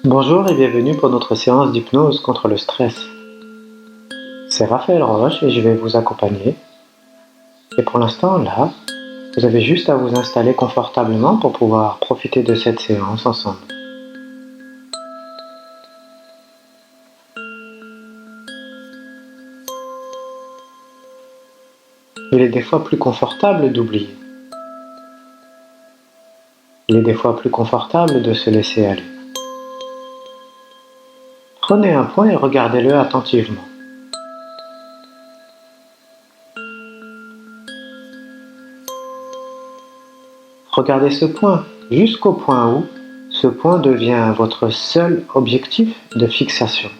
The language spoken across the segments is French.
Bonjour et bienvenue pour notre séance d'hypnose contre le stress. C'est Raphaël Roche et je vais vous accompagner. Et pour l'instant, là, vous avez juste à vous installer confortablement pour pouvoir profiter de cette séance ensemble. Il est des fois plus confortable d'oublier. Il est des fois plus confortable de se laisser aller. Prenez un point et regardez-le attentivement. Regardez ce point jusqu'au point où ce point devient votre seul objectif de fixation.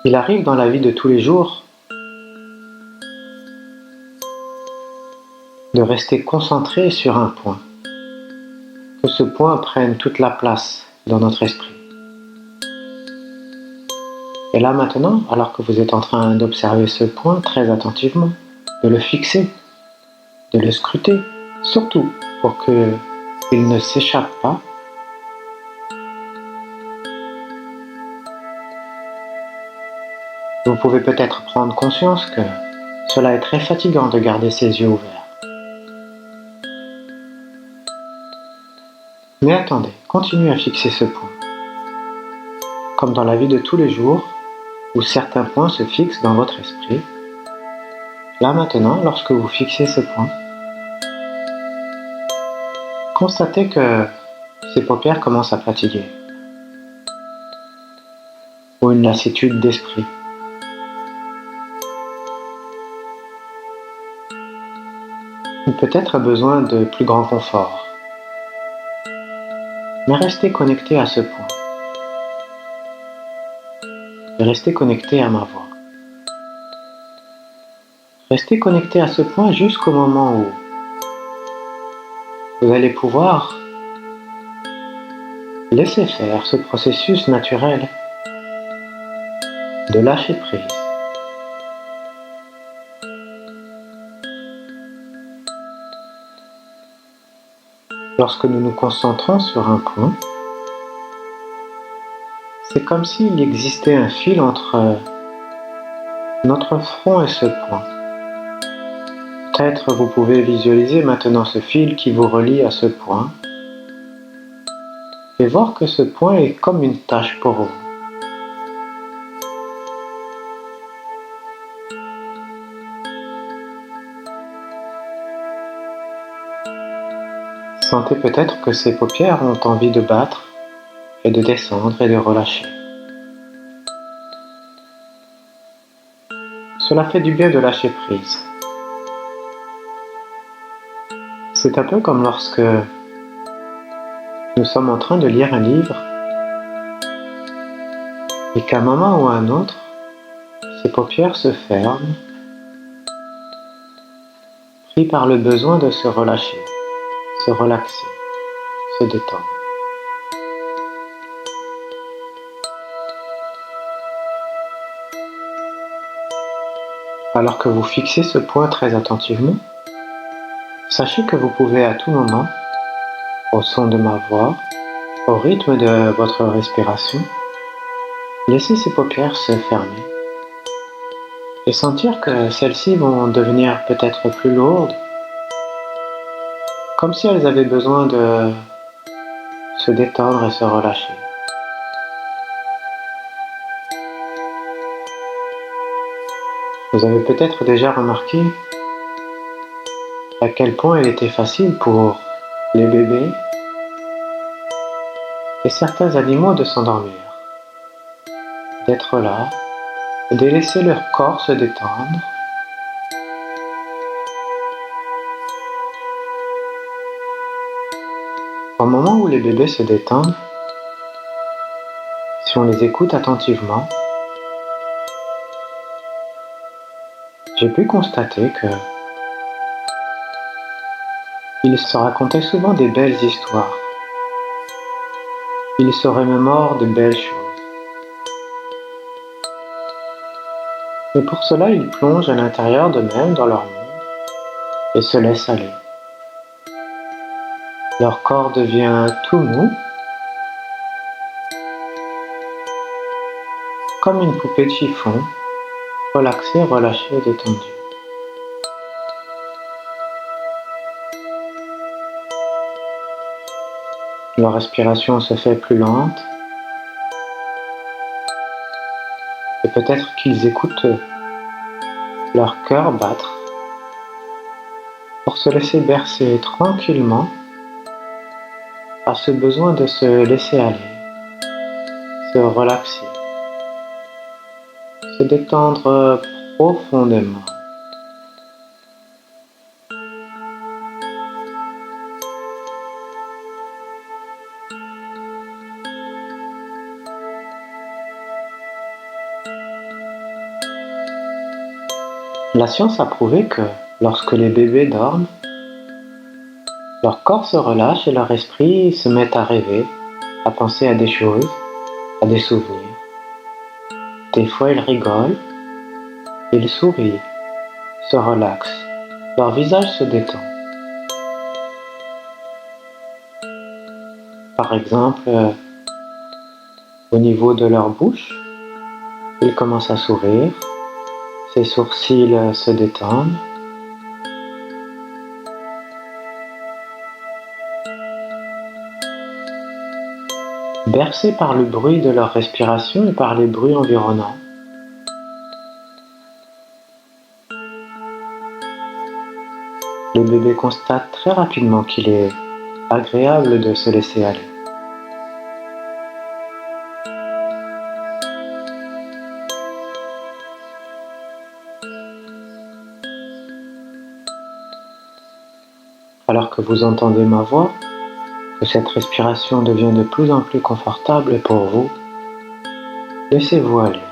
Il arrive dans la vie de tous les jours de rester concentré sur un point, que ce point prenne toute la place dans notre esprit. Et là maintenant, alors que vous êtes en train d'observer ce point très attentivement, de le fixer, de le scruter, surtout pour qu'il ne s'échappe pas, vous pouvez peut-être prendre conscience que cela est très fatigant de garder ses yeux ouverts. Mais attendez, continuez à fixer ce point. Comme dans la vie de tous les jours, où certains points se fixent dans votre esprit, là maintenant, lorsque vous fixez ce point, constatez que ces paupières commencent à fatiguer, ou une lassitude d'esprit. Ou peut-être besoin de plus grand confort. Mais restez connecté à ce point. Et restez connecté à ma voix. Restez connecté à ce point jusqu'au moment où vous allez pouvoir laisser faire ce processus naturel de lâcher prise. Lorsque nous nous concentrons sur un point, c'est comme s'il existait un fil entre notre front et ce point. Peut-être vous pouvez visualiser maintenant ce fil qui vous relie à ce point et voir que ce point est comme une tâche pour vous. Sentez peut-être que ces paupières ont envie de battre et de descendre et de relâcher. Cela fait du bien de lâcher prise. C'est un peu comme lorsque nous sommes en train de lire un livre et qu'à un moment ou à un autre, ces paupières se ferment, pris par le besoin de se relâcher, se relaxer, se détendre. Alors que vous fixez ce point très attentivement, sachez que vous pouvez à tout moment, au son de ma voix, au rythme de votre respiration, laisser ces paupières se fermer et sentir que celles-ci vont devenir peut-être plus lourdes, comme si elles avaient besoin de se détendre et se relâcher. Vous avez peut-être déjà remarqué à quel point il était facile pour les bébés et certains animaux de s'endormir, d'être là, de laisser leur corps se détendre. Au moment où les bébés se détendent, si on les écoute attentivement, j'ai pu constater que ils se racontaient souvent des belles histoires. Ils se remémorent de belles choses. Et pour cela, ils plongent à l'intérieur d'eux-mêmes dans leur monde et se laissent aller. Leur corps devient tout mou, comme une poupée de chiffon, relaxée, relâchée, détendue. Leur respiration se fait plus lente et peut-être qu'ils écoutent leur cœur battre pour se laisser bercer tranquillement par ce besoin de se laisser aller, se relaxer, se détendre profondément. La science a prouvé que lorsque les bébés dorment, leur corps se relâche et leur esprit se met à rêver, à penser à des choses, à des souvenirs. Des fois ils rigolent, ils sourient, se relaxent, leur visage se détend. Par exemple, au niveau de leur bouche, ils commencent à sourire, ses sourcils se détendent. Bercés par le bruit de leur respiration et par les bruits environnants. Le bébé constate très rapidement qu'il est agréable de se laisser aller. Alors que vous entendez ma voix, que cette respiration devient de plus en plus confortable pour vous, laissez-vous aller.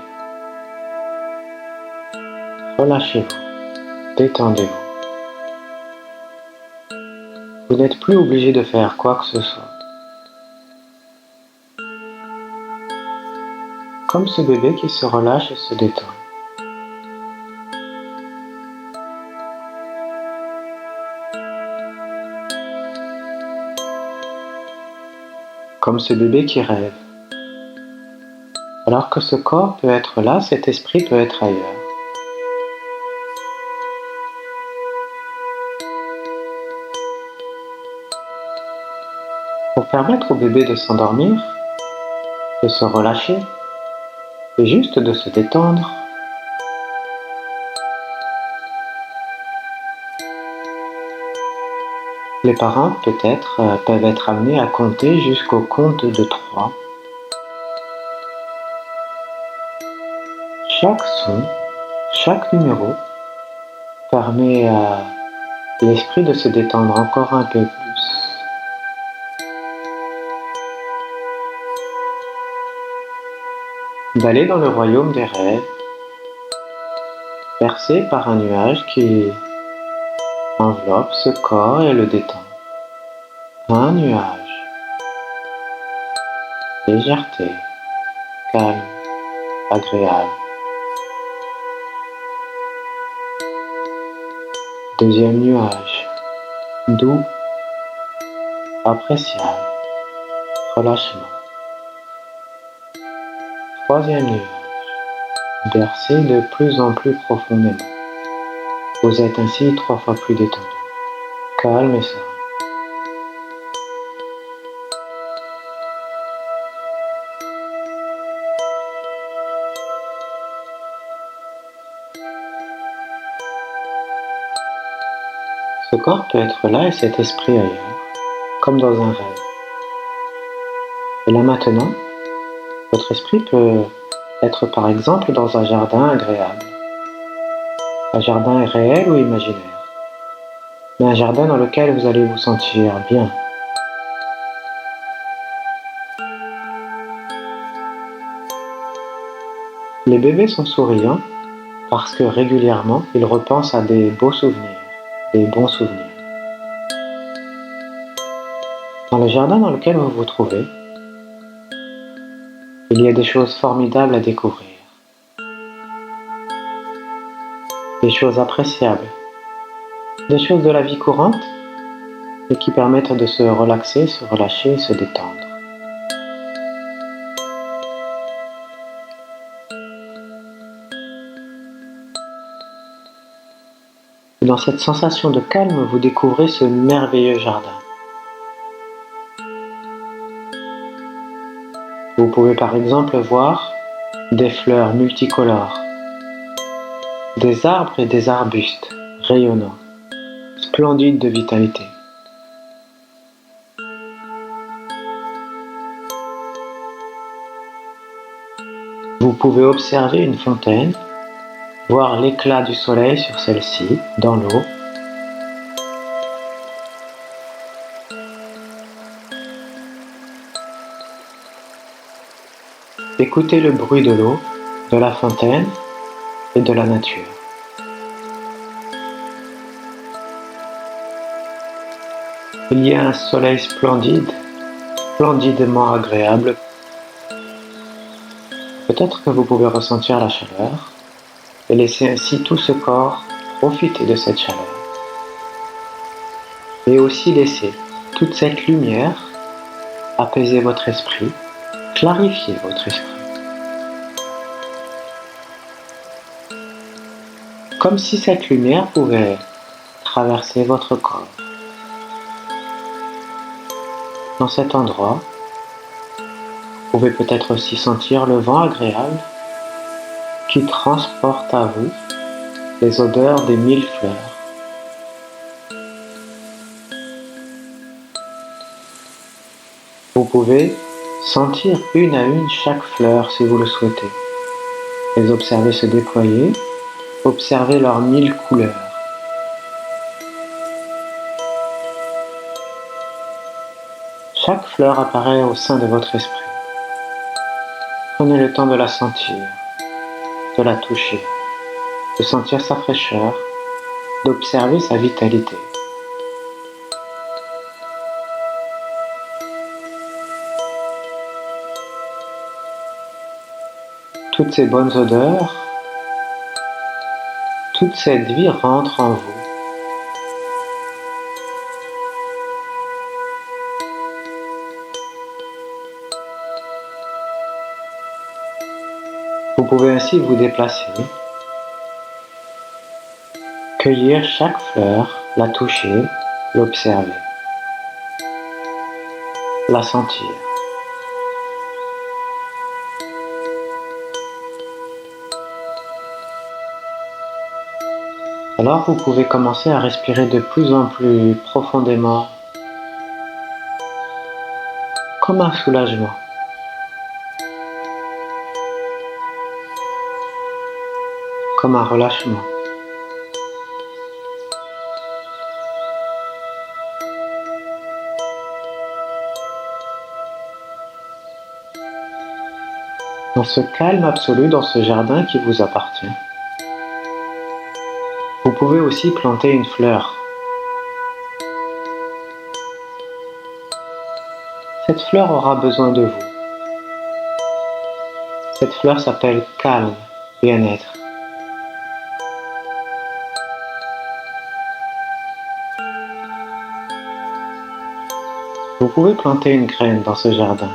Relâchez-vous, détendez-vous. Vous n'êtes plus obligé de faire quoi que ce soit. Comme ce bébé qui se relâche et se détend. Comme ce bébé qui rêve. Alors que ce corps peut être là, cet esprit peut être ailleurs. Pour permettre au bébé de s'endormir, de se relâcher, et juste de se détendre, les parents peut-être peuvent être amenés à compter jusqu'au compte de 3. Chaque son, chaque numéro permet à l'esprit de se détendre encore un peu plus. D'aller dans le royaume des rêves, bercé par un nuage qui enveloppe ce corps et le détend. Un nuage, légèreté, calme, agréable. Deuxième nuage, doux, appréciable, relâchement. Troisième nuage, bercé de plus en plus profondément. Vous êtes ainsi 3 fois plus détendu, calme et serein. Ce corps peut être là et cet esprit ailleurs, comme dans un rêve. Et là maintenant, votre esprit peut être par exemple dans un jardin agréable. Un jardin est réel ou imaginaire, mais un jardin dans lequel vous allez vous sentir bien. Les bébés sont souriants parce que régulièrement ils repensent à des beaux souvenirs, des bons souvenirs. Dans le jardin dans lequel vous vous trouvez, il y a des choses formidables à découvrir, des choses appréciables, des choses de la vie courante et qui permettent de se relaxer, se relâcher et se détendre. Et dans cette sensation de calme, vous découvrez ce merveilleux jardin. Vous pouvez par exemple voir des fleurs multicolores, des arbres et des arbustes rayonnants, splendides de vitalité. Vous pouvez observer une fontaine, voir l'éclat du soleil sur celle-ci, dans l'eau. Écoutez le bruit de l'eau, de la fontaine et de la nature. Il y a un soleil splendide, splendidement agréable. Peut-être que vous pouvez ressentir la chaleur et laisser ainsi tout ce corps profiter de cette chaleur. Et aussi laisser toute cette lumière apaiser votre esprit, clarifier votre esprit. Comme si cette lumière pouvait traverser votre corps. Dans cet endroit, vous pouvez peut-être aussi sentir le vent agréable qui transporte à vous les odeurs des 1000 fleurs. Vous pouvez sentir une à une chaque fleur si vous le souhaitez. Les observer se déployer, observer leurs 1000 couleurs. Chaque fleur apparaît au sein de votre esprit. Prenez le temps de la sentir, de la toucher, de sentir sa fraîcheur, d'observer sa vitalité. Toutes ces bonnes odeurs, toute cette vie rentre en vous. Vous pouvez ainsi vous déplacer, cueillir chaque fleur, la toucher, l'observer, la sentir. Alors vous pouvez commencer à respirer de plus en plus profondément, comme un soulagement. Comme un relâchement. Dans ce calme absolu, dans ce jardin qui vous appartient, vous pouvez aussi planter une fleur. Cette fleur aura besoin de vous. Cette fleur s'appelle calme, bien-être. Vous pouvez planter une graine dans ce jardin.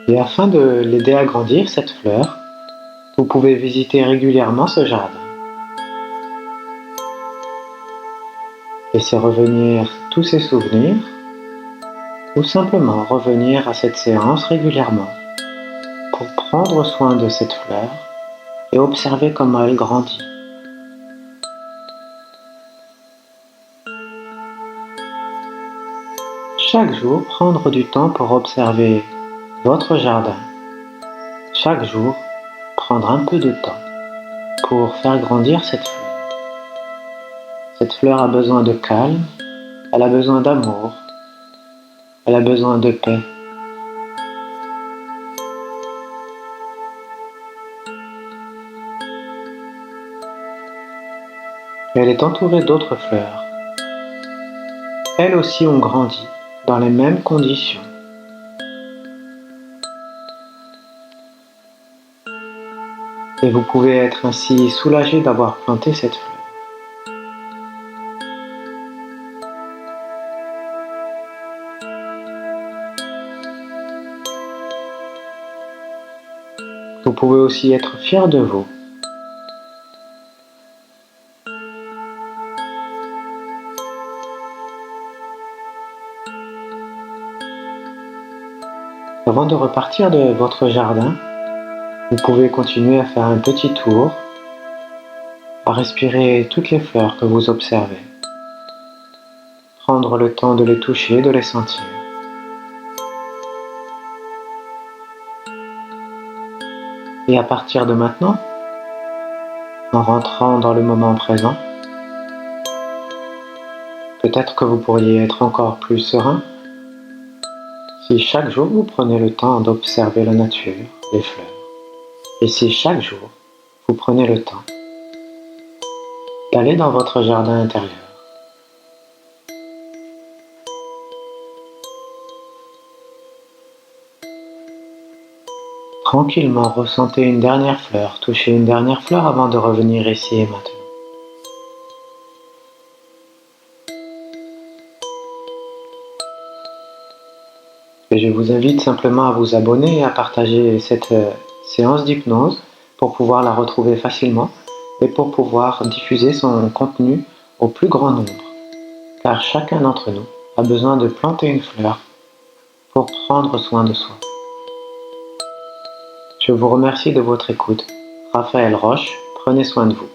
Et afin de l'aider à grandir, cette fleur, vous pouvez visiter régulièrement ce jardin. Laissez revenir tous ces souvenirs, ou simplement revenir à cette séance régulièrement pour prendre soin de cette fleur et observer comment elle grandit. Chaque jour, prendre du temps pour observer votre jardin. Chaque jour, prendre un peu de temps pour faire grandir cette fleur. Cette fleur a besoin de calme, elle a besoin d'amour, elle a besoin de paix. Elle est entourée d'autres fleurs. Elles aussi ont grandi dans les mêmes conditions. et vous pouvez être ainsi soulagé d'avoir planté cette fleur. Vous pouvez aussi être fier de vous. Avant de repartir de votre jardin, vous pouvez continuer à faire un petit tour, à respirer toutes les fleurs que vous observez. Prendre le temps de les toucher, de les sentir. Et à partir de maintenant, en rentrant dans le moment présent, peut-être que vous pourriez être encore plus serein si chaque jour vous prenez le temps d'observer la nature, les fleurs. Et si chaque jour vous prenez le temps d'aller dans votre jardin intérieur. Tranquillement, ressentez une dernière fleur, touchez une dernière fleur avant de revenir ici et maintenant. Et je vous invite simplement à vous abonner et à partager cette séance d'hypnose pour pouvoir la retrouver facilement et pour pouvoir diffuser son contenu au plus grand nombre. Car chacun d'entre nous a besoin de planter une fleur pour prendre soin de soi. Je vous remercie de votre écoute. Raphaël Roche, prenez soin de vous.